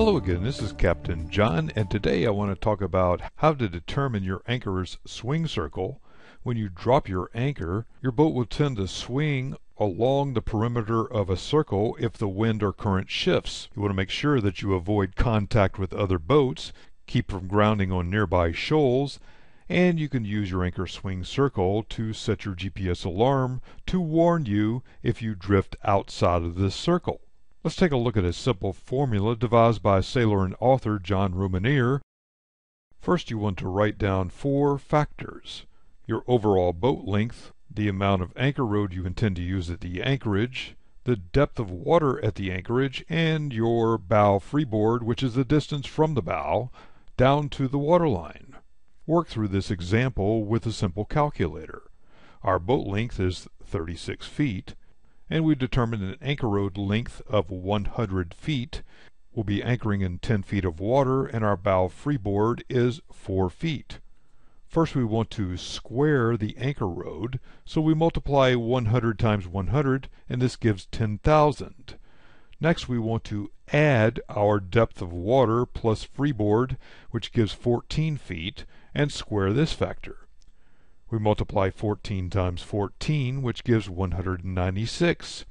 Hello again, this is Captain John, and today I want to talk about how to determine your anchor's swing circle. When you drop your anchor, your boat will tend to swing along the perimeter of a circle if the wind or current shifts. You want to make sure that you avoid contact with other boats, keep from grounding on nearby shoals, and you can use your anchor swing circle to set your GPS alarm to warn you if you drift outside of this circle. Let's take a look at a simple formula devised by sailor and author John Rumanier. First, you want to write down 4 factors: your overall boat length, the amount of anchor road you intend to use at the anchorage, the depth of water at the anchorage, and your bow freeboard, which is the distance from the bow down to the waterline. Work through this example with a simple calculator. Our boat length is 36 feet. And we determined an anchor road length of 100 feet. We'll be anchoring in 10 feet of water, and our bow freeboard is 4 feet. First, we want to square the anchor road, so we multiply 100 times 100, and this gives 10,000. Next, we want to add our depth of water plus freeboard, which gives 14 feet, and square this factor. We multiply 14 times 14, which gives 196.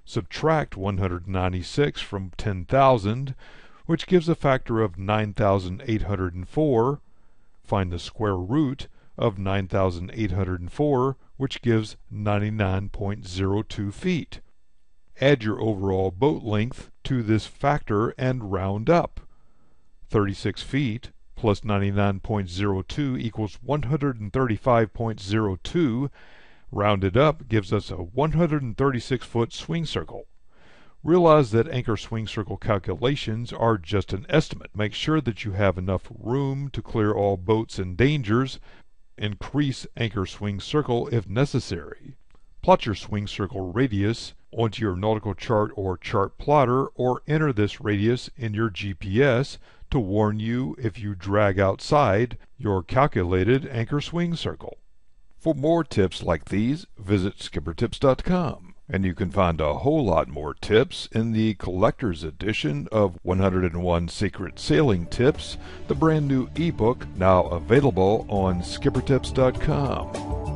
Subtract 196 from 10,000, which gives a factor of 9,804. Find the square root of 9,804, which gives 99.02 feet. Add your overall boat length to this factor and round up. 36 feet plus 99.02 equals 135.02. Rounded up gives us a 136-foot swing circle. Realize that anchor swing circle calculations are just an estimate. Make sure that you have enough room to clear all boats and dangers. Increase anchor swing circle if necessary. Plot your swing circle radius onto your nautical chart or chart plotter, or enter this radius in your GPS to warn you if you drag outside your calculated anchor swing circle. For more tips like these, visit skippertips.com, and you can find a whole lot more tips in the collector's edition of 101 Secret Sailing Tips, the brand new ebook now available on skippertips.com.